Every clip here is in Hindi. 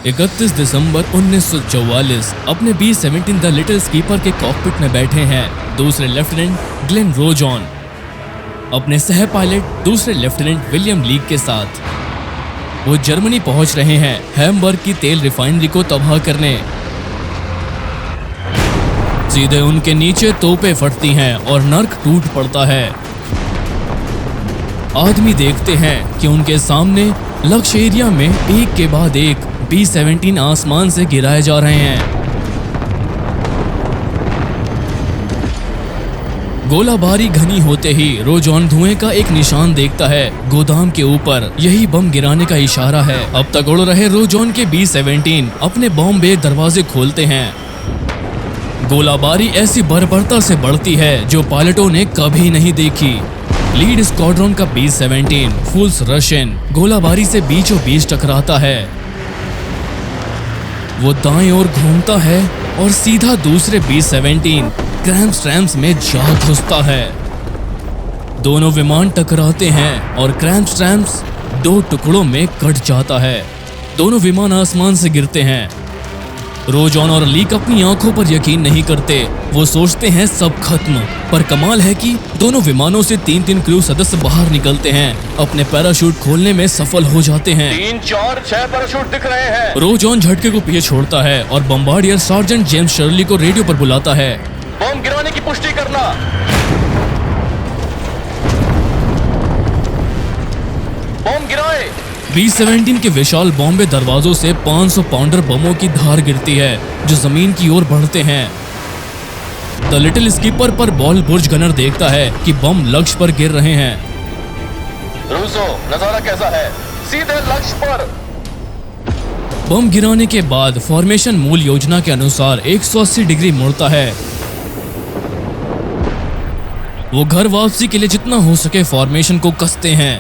31 दिसंबर 1944 अपने B-17 द लिटिल स्कीपर के कॉकपिट में बैठे हैं दूसरे लेफ्टिनेंट ग्लेन रोजॉन अपने सह पायलट दूसरे लेफ्टिनेंट विलियम लीक के साथ। वो जर्मनी पहुंच रहे हैं हैम्बर्ग की तेल रिफाइनरी को तबाह करने। सीधे उनके नीचे तोपें फटती हैं और नर्क टूट पड़ता है। आदमी देखते हैं कि उनके सामने लक्ष्य एरिया में एक के बाद एक B-17 आसमान से गिराए जा रहे हैं। गोलाबारी घनी होते ही रोजॉन धुएं का एक निशान देखता है गोदाम के ऊपर। यही बम गिराने का इशारा है। अब तक उड़ रहे रोजॉन के B-17 अपने बॉम्ब बे दरवाजे खोलते हैं। गोलाबारी ऐसी बर्बरता से बढ़ती है जो पायलटों ने कभी नहीं देखी। लीड स्क्वाड्रन का B-17 फुल्स रशियन गोलाबारी से बीचों बीच टकराता है। वो दाएं ओर घूमता है और सीधा दूसरे B-17 क्रैम्स्ट्रैम्स में जा घुसता है। दोनों विमान टकराते हैं और क्रैम्स्ट्रैम्स दो टुकड़ों में कट जाता है। दोनों विमान आसमान से गिरते हैं। रोजॉन और लीक अपनी आंखों पर यकीन नहीं करते। वो सोचते हैं सब खत्म, पर कमाल है कि दोनों विमानों से 3-3 क्रू सदस्य बाहर निकलते हैं, अपने पैराशूट खोलने में सफल हो जाते हैं। 3, 4, 6 पैराशूट दिख रहे हैं। रोजॉन झटके को पीछे छोड़ता है और बम्बार्डियर सार्जेंट जेम्स शर्ली को रेडियो पर बुलाता है। बम गिराने की पुष्टि करना। बम गिराए। B-17 के विशाल बॉम्बे दरवाजों से 500 पाउंडर बमों की धार गिरती है जो जमीन की ओर बढ़ते हैं। द लिटिल स्कीपर पर बॉल बुर्ज गनर देखता है कि बम लक्ष्य पर गिर रहे हैं। रूसो, नजारा कैसा है? सीधे लक्ष्य पर। बम गिराने के बाद फॉर्मेशन मूल योजना के अनुसार 180 डिग्री मुड़ता है। वो घर वापसी के लिए जितना हो सके फॉर्मेशन को कसते हैं,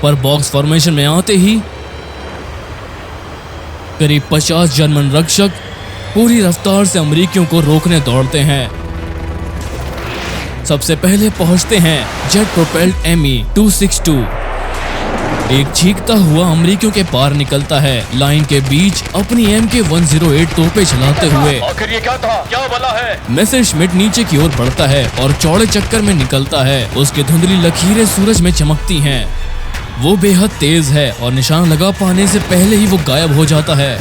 पर बॉक्स फॉर्मेशन में आते ही करीब 50 जर्मन रक्षक पूरी रफ्तार से अमेरिकियों को रोकने दौड़ते हैं। सबसे पहले पहुंचते हैं जेट प्रोपेल्ड Me-262। एक चीखता हुआ अमेरिकियों के पार निकलता है, लाइन के बीच अपनी MK-108 तोपें चलाते हुए। आखिर ये क्या था? क्या बला है? मेसेरश्मिट नीचे की ओर बढ़ता है और चौड़े चक्कर में निकलता है। उसकी धुंधली लकीरें सूरज में चमकती हैं। वो बेहद तेज है और निशान लगा पाने से पहले ही वो गायब हो जाता है।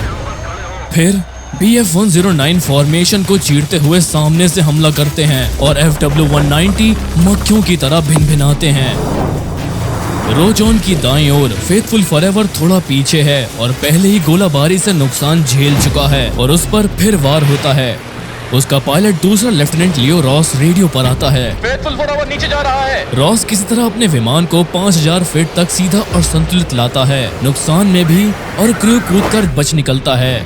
फिर BF-109 फॉर्मेशन को चीरते हुए सामने से हमला करते हैं और FW-190 मक्खियों की तरह भिनभिनाते हैं। रोजॉन की दाईं ओर फेथफुल फॉरएवर थोड़ा पीछे है और पहले ही गोलाबारी से नुकसान झेल चुका है और उस पर फिर वार होता है। उसका पायलट दूसरा लेफ्टिनेंट लियो रॉस रेडियो पर आता है। फेथफुल फॉरएवर नीचे जा रहा है। रॉस किसी तरह अपने विमान को 5000 फीट तक सीधा और संतुलित लाता है, नुकसान में भी, और क्रू कूदकर बच निकलता है।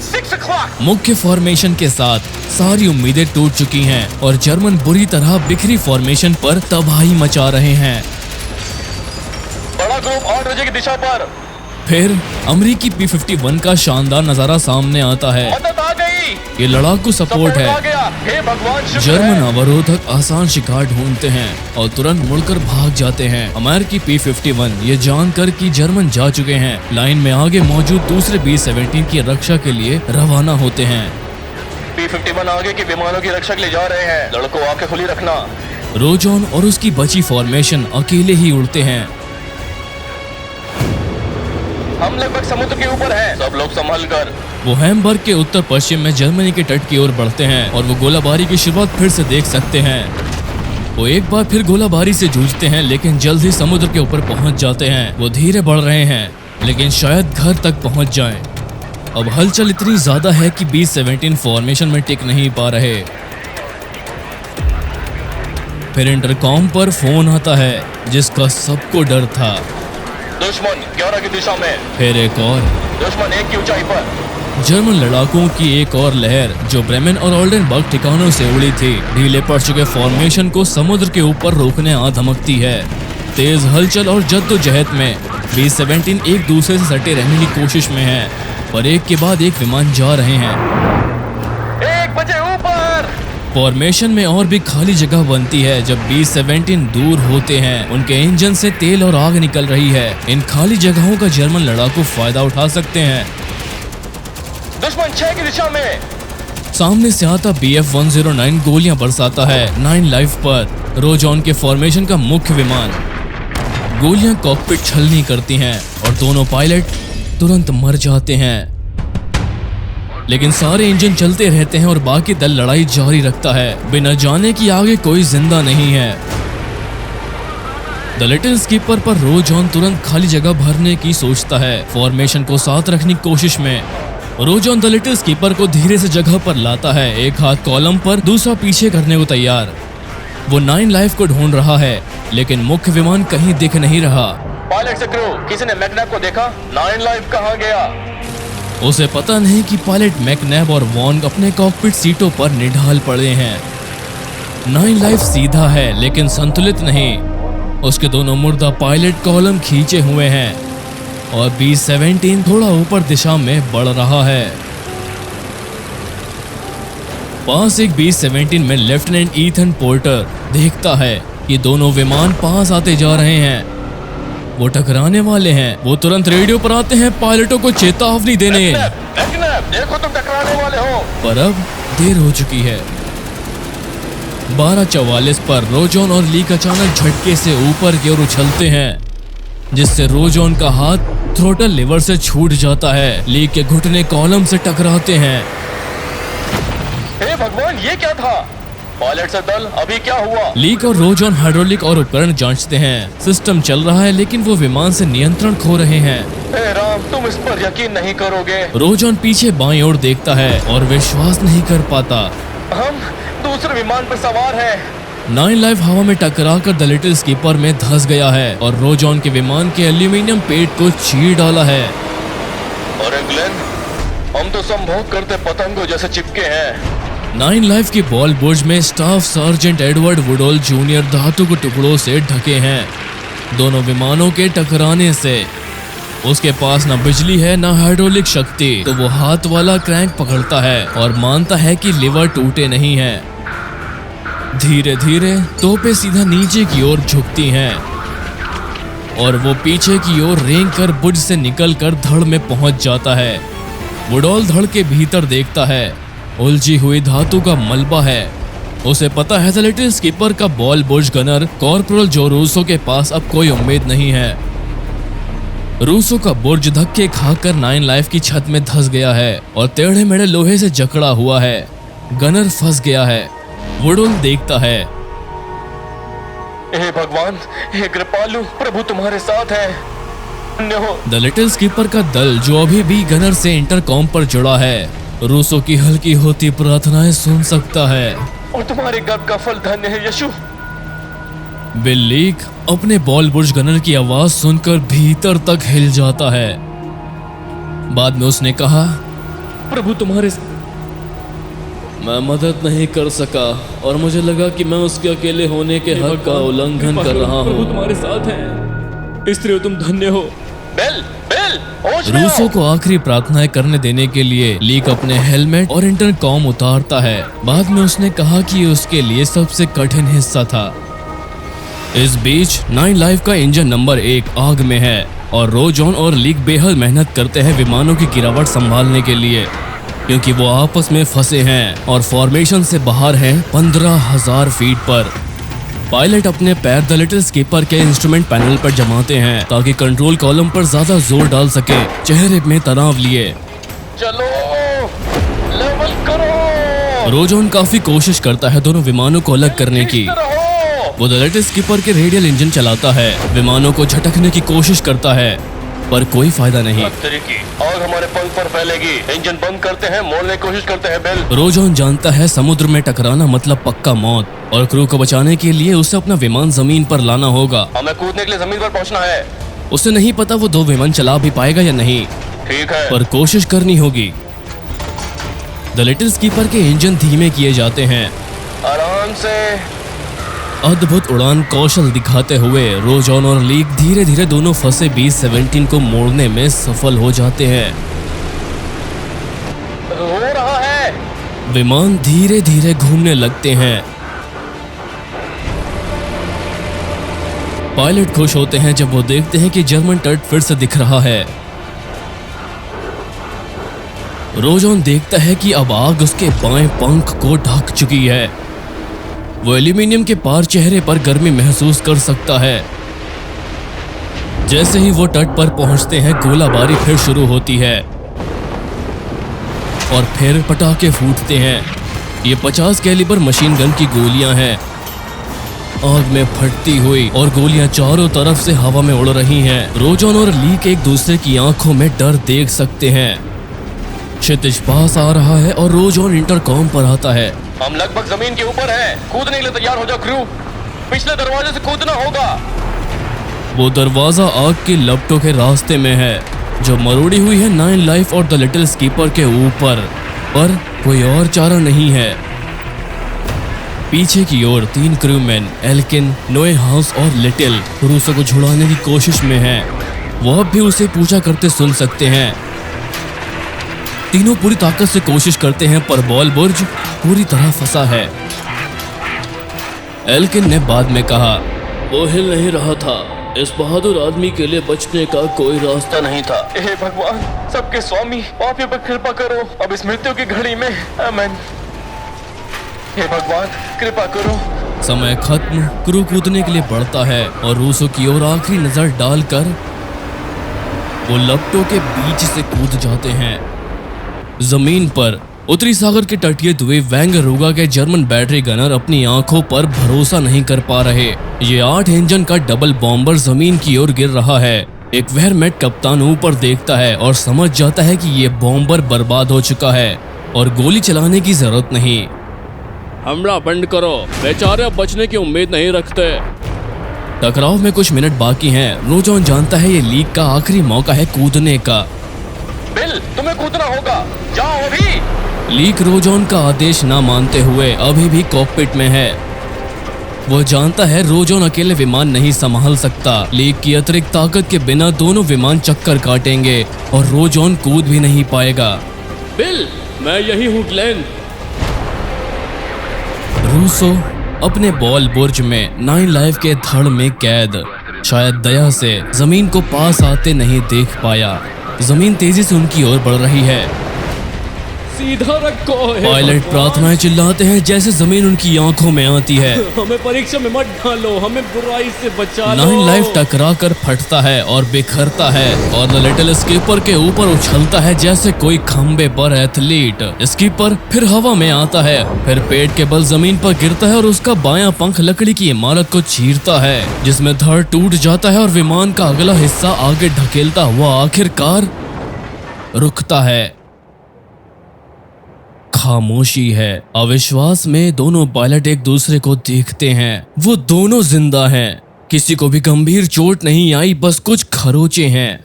6 o'clock। मुख्य फॉर्मेशन के साथ सारी उम्मीदें टूट चुकी हैं और जर्मन बुरी तरह बिखरी फॉर्मेशन पर तबाही मचा रहे हैं। बड़ा ग्रुप 8 बजे की दिशा पर। फिर अमेरिकी P-51 का शानदार नजारा सामने आता है। मदद आ गई। ये लड़ाकू सपोर्ट आ है। गया। हे भगवान, शुक्र जर्मन है। अवरोधक आसान शिकार ढूंढते हैं और तुरंत मुड़कर भाग जाते हैं। अमेरिकी P-51 ये जानकर कि जर्मन जा चुके हैं, लाइन में आगे मौजूद दूसरे B-17 की रक्षा के लिए रवाना होते हैं। P-51 आगे के विमानों की रक्षा के लिए जा रहे हैं। लड़कों, आंखें खुली रखना। रोजॉन और उसकी बची फॉर्मेशन अकेले ही उड़ते हैं। हम लगभग समुद्र के ऊपर हैं। सब लोग संभल कर। वो हैम्बर्ग के उत्तर पश्चिम में जर्मनी के तट की ओर बढ़ते हैं और वो गोलाबारी की शुरुआत फिर से देख सकते हैं। वो एक बार फिर गोलाबारी से जूझते हैं, लेकिन जल्द ही समुद्र के ऊपर पहुंच जाते हैं। वो धीरे बढ़ रहे हैं, लेकिन शायद घर तक पहुंच जाएं। अब हलचल इतनी ज्यादा है कि B-17 फॉर्मेशन में टिक नहीं पा रहे। फिर इंटरकॉम पर फोन आता है जिसका सबको डर था। दुश्मन 11 की दिशा में। फिर एक और दुश्मन 1 की ऊंचाई पर। जर्मन लड़ाकों की एक और लहर जो ब्रेमेन और ओल्डेनबर्ग ठिकानों से उड़ी थी, ढीले पड़ चुके फॉर्मेशन को समुद्र के ऊपर रोकने आ धमकती है। तेज हलचल और जद्दोजहद में B-17 एक दूसरे से सटे रहने की कोशिश में है, पर एक के बाद एक विमान जा रहे हैं। 1 बजे ऊपर। फॉर्मेशन में और भी खाली जगह बनती है जब B-17 दूर होते हैं। उनके इंजन से तेल और आग निकल रही है। इन खाली जगहों का जर्मन लड़ाकू फायदा उठा सकते हैं। दुश्मन 6 की दिशा में। सामने से आता BF-109 गोलियां बरसाता है 9 लाइफ पर रोजॉन के फॉर्मेशन का मुख्य विमान। गोलियां कॉकपिट छलनी करती हैं और दोनों पायलट तुरंत मर जाते हैं। लेकिन सारे इंजन चलते रहते हैं और बाकी दल लड़ाई जारी रखता है, बिना जाने कि आगे कोई जिंदा नहीं है। द लिटिल स्कीपर पर रोजॉन तुरंत खाली जगह भरने की सोचता है, फॉर्मेशन को साथ रखने की कोशिश में। रोजॉन द लिटिल स्कीपर को धीरे से जगह पर लाता है, एक हाथ कॉलम पर, दूसरा पीछे करने को तैयार। वो 9 लाइफ को ढूंढ रहा है, लेकिन मुख्य विमान कहीं दिख नहीं रहा। पायलट से क्रू, किसी ने मैकनैब को देखा? 9 लाइफ कहाँ गया? उसे पता नहीं कि पायलट मैकनैब और वॉन अपने कॉकपिट सीटों पर निढाल पड़े हैं। 9 लाइफ सीधा है लेकिन संतुलित नहीं। उसके दोनों मुर्दा पायलट कॉलम खींचे हुए हैं और B-17 थोड़ा ऊपर दिशा में बढ़ रहा है। पास एक B-17 में लेफ्टिनेंट ईथन पोर्टर देखता है कि दोनों विमान पास आते जा रहे हैं। वो टकराने वाले हैं। वो तुरंत रेडियो पर आते हैं पायलटों को चेतावनी देने। मैकनैब, देखो तुम टकराने वाले हो। पर अब देर हो चुकी है। 12:44 पर रोजॉन और लीक अचानक झटके से ऊपर की ओर उछलते हैं, जिससे रोजॉन का हाथ थ्रोटल लीवर से छूट जाता है। लीक के घुटने कॉलम से टकराते हैं। हे भगवान, ये क्या था? पायलट से दल, अभी क्या हुआ? लीक और रोजॉन हाइड्रोलिक और उपकरण जांचते हैं। सिस्टम चल रहा है लेकिन वो विमान से नियंत्रण खो रहे हैं। हे राम, तुम इस पर यकीन नहीं करोगे। रोजॉन पीछे बाईं ओर देखता है और विश्वास नहीं कर पाता। हम दूसरे विमान पर सवार हैं। 9 लाइफ हवा में टकराकर द लिटिल स्कीपर में धंस गया है और रोजॉन के विमान के एल्यूमिनियम पेट को चीर डाला है। और ग्लेन, हम तो संभोग करते पतंगों जैसे चिपके हैं। 9 लाइफ की बॉल बुर्ज में स्टाफ सर्जेंट एडवर्ड वुडॉल जूनियर धातु के टुकड़ों से ढके हैं। दोनों विमानों के टकराने से उसके पास न बिजली है न हाइड्रोलिक शक्ति, तो वो हाथ वाला क्रैंक पकड़ता है और मानता है कि लीवर टूटे नहीं है। धीरे धीरे तोपें सीधा नीचे की ओर झुकती हैं और वो पीछे की ओर रेंग कर बुर्ज से निकलकर धड़ में पहुंच जाता है। वुडॉल धड़ के भीतर देखता है, उलझी हुई धातु का मलबा है। उसे पता है द लिटिल स्कीपर का बॉल बुर्ज गनर कॉर्पोरल जो रूसो के पास अब कोई उम्मीद नहीं है। रूसो का बुर्ज धक्के खाकर 9 लाइफ की छत में धंस गया है और टेढ़े मेढ़े लोहे से जकड़ा हुआ है। गनर फंस गया है। वुडॉल देखता है। हे भगवान, हे कृपालु, प्रभु तुम्हारे साथ है। धन्य हो। द लिटिल स्कीपर का दल जो अभी भी गनर से इंटरकॉम पर जुड़ा है, रूसो की हल्की होती प्रार्थनाएं सुन सकता है। और तुम्हारे गर्भ का फल धन्य है यीशु। बिल लीक अपने बॉल बुर्ज गनर की आवाज सुनकर भीतर तक हिल जाता है। बाद में उसने कहा, प्रभु तुम्हारे मैं मदद नहीं कर सका और मुझे लगा कि मैं उसके अकेले होने के हक का उल्लंघन कर रहा हूँ। प्रभु तुम्हारे साथ है, इसलिए तुम धन्य हो। बिल, बिल, होश में रूसो आओ। को आखिरी प्रार्थनाएं करने देने के लिए लीक अपने हेलमेट और इंटरकॉम उतारता है। बाद में उसने कहा कि ये उसके लिए सबसे कठिन हिस्सा था। इस बीच 9 लाइफ का इंजन नंबर 1 आग में है और रोजॉन और लीक बेहद मेहनत करते हैं विमानों की गिरावट संभालने के लिए, क्योंकि वो आपस में फंसे हैं और फॉर्मेशन से बाहर हैं 15,000 फीट पर। पायलट अपने पैर द लिटिल स्कीपर के इंस्ट्रूमेंट पैनल पर जमाते हैं ताकि कंट्रोल कॉलम पर ज्यादा जोर डाल सके। चेहरे में तनाव लिए चलो, लेवल करो। रोजॉन काफी कोशिश करता है दोनों विमानों को अलग करने की। रहो। वो द लिटिल स्कीपर के रेडियल इंजन चलाता है, विमानों को झटकने की कोशिश करता है, पर कोई फायदा नहीं। आग हमारे पंख पर फैलेगी। इंजन बंद करते हैं, मोड़ने की कोशिश करते हैं। बिल, रोजॉन जानता है समुद्र में टकराना मतलब पक्का मौत और क्रू को बचाने के लिए उसे अपना विमान जमीन पर लाना होगा। हमें कूदने के लिए जमीन पर पहुंचना है। उसे नहीं पता वो 2 विमान चला भी पाएगा या नहीं, ठीक है, पर कोशिश करनी होगी। द लिटिल स्कीपर के इंजन धीमे किए जाते हैं। आराम से। अद्भुत उड़ान कौशल दिखाते हुए रोजॉन और लीक धीरे धीरे दोनों फंसे B-17 को मोड़ने में सफल हो जाते हैं। हो रहा है। विमान धीरे धीरे घूमने लगते हैं। पायलट खुश होते हैं जब वो देखते हैं कि जर्मन तट फिर से दिख रहा है। रोजॉन देखता है कि अब आग उसके बाएं पंख को ढक चुकी है। वो एल्यूमिनियम के पार चेहरे पर गर्मी महसूस कर सकता है। जैसे ही वो तट पर पहुंचते हैं गोलाबारी फिर शुरू होती है और फिर पटाखे फूटते हैं। ये 50 कैलिबर मशीन गन की गोलियां हैं। आग में फटती हुई और गोलियां चारों तरफ से हवा में उड़ रही हैं। रोजॉन और लीक एक दूसरे की आंखों में डर देख सकते हैं। क्षितिज पास आ रहा है और रोजॉन इंटरकॉम पर आता है। हम लगभग जमीन के ऊपर हैं। कूदने के लिए तैयार हो जाओ क्रू। पिछले दरवाजे से कूदना होगा। वो दरवाजा आग की लपटों के रास्ते में है जो मरोड़ी हुई है 9 लाइफ और द लिटिल स्कीपर के ऊपर, पर कोई और चारा नहीं है। पीछे की ओर 3 क्रूमैन एल्किन, नोए हाउस और लिटिल रूसो को छुड़ाने की कोशिश में हैं। वो अब भी उसे पूछा करते सुन सकते हैं। तीनों पूरी ताकत से कोशिश करते हैं पर बॉल बुर्ज पूरी तरह फंसा है। एल्किन ने बाद में कहा, वो हिल नहीं रहा था। इस बहादुर आदमी के लिए बचने का कोई रास्ता नहीं था। हे भगवान, सबके स्वामी, आप ये पर कृपा करो अब इस मृत्यु की घड़ी में। आमीन। हे भगवान, कृपा करो। समय खत्म। क्रू कूदने के लिए बढ़ता है और रूसो की ओर आखिरी नजर डालकर वो लपटों के बीच से कूद जाते हैं। जमीन पर उत्तरी सागर के तटीय द्वीप वैंगरूगा के जर्मन बैटरी गनर अपनी आंखों पर भरोसा नहीं कर पा रहे। ये 8 इंजन का डबल बॉम्बर जमीन की ओर गिर रहा है। एक वेयरमैट कप्तान ऊपर देखता है और समझ जाता है कि ये बॉम्बर बर्बाद हो चुका है और गोली चलाने की जरूरत नहीं। हमला बंद करो, बेचारे अब बचने की उम्मीद नहीं रखते। टकराव में कुछ मिनट बाकी हैं। रोजॉन जानता है ये लीक का आखिरी मौका है कूदने का। बिल, तुम्हें कूदना होगा, जाओ अभी। लीक रोजॉन का आदेश ना मानते हुए अभी भी कॉकपिट में है। वो जानता है रोजॉन अकेले विमान नहीं संभाल सकता। लीक की अतिरिक्त ताकत के बिना दोनों विमान चक्कर काटेंगे और रोजॉन कूद भी नहीं पाएगा। बिल, मैं यही हूँ ग्लेन। रूसो अपने बॉल बुर्ज में 9 लाइफ के धड़ में कैद, शायद दया से जमीन को पास आते नहीं देख पाया। जमीन तेजी से उनकी ओर बढ़ रही है। सीधा रखो। पायलट प्रार्थनाएं चिल्लाते हैं जैसे जमीन उनकी आंखों में आती है। हमें परीक्षा में मत डालो, हमें बुराई से बचा लो। 9 लाइफ टकरा कर फटता है और बिखरता है और द लिटिल स्कीपर के ऊपर उछलता है जैसे कोई खंबे पर एथलीट। स्कीपर फिर हवा में आता है, फिर पेट के बल जमीन पर गिरता है और उसका बायां पंख लकड़ी की इमारत को चीरता है जिसमें धड़ टूट जाता है और विमान का अगला हिस्सा आगे ढकेलता हुआ आखिरकार रुकता है। खामोशी है। अविश्वास में दोनों पायलट एक दूसरे को देखते हैं। वो दोनों जिंदा हैं। किसी को भी गंभीर चोट नहीं आई, बस कुछ खरोचे हैं।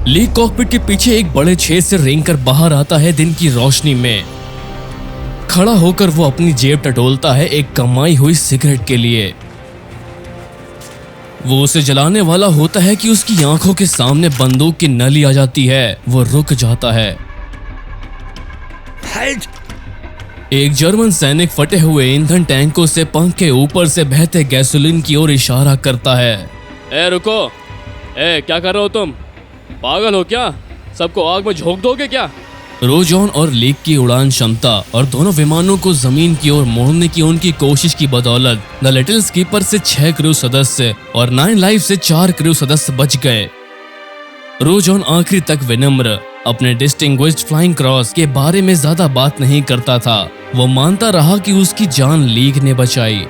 लीक कॉकपिट के पीछे एक बड़े छेद से रेंगकर बाहर आता है। दिन की रोशनी में खड़ा होकर वो अपनी जेब टटोलता है एक कमाई हुई सिगरेट के लिए। वो उसे जलाने वाला होता है कि उसकी आंखों के सामने बंदूक की नली आ जाती है। वो रुक जाता है। एक जर्मन सैनिक फटे हुए ईंधन टैंकों से पंख के ऊपर से बहते गैसोलीन की ओर इशारा करता है। ए रुको, ए क्या कर रहे हो तुम? पागल हो क्या? सबको आग में झोंक दोगे क्या? रोजॉन और लीक की उड़ान क्षमता और दोनों विमानों को जमीन की ओर मोड़ने की उनकी कोशिश की बदौलत द लिटिल स्कीपर से 6 क्रू सदस्य और 9 लाइफ से 4 क्रू सदस्य बच गए। रोजॉन आखिरी तक विनम्र अपने डिस्टिंग्विश्ड फ्लाइंग क्रॉस के बारे में ज्यादा बात नहीं करता था। वो मानता रहा कि उसकी जान लीक ने बचाई।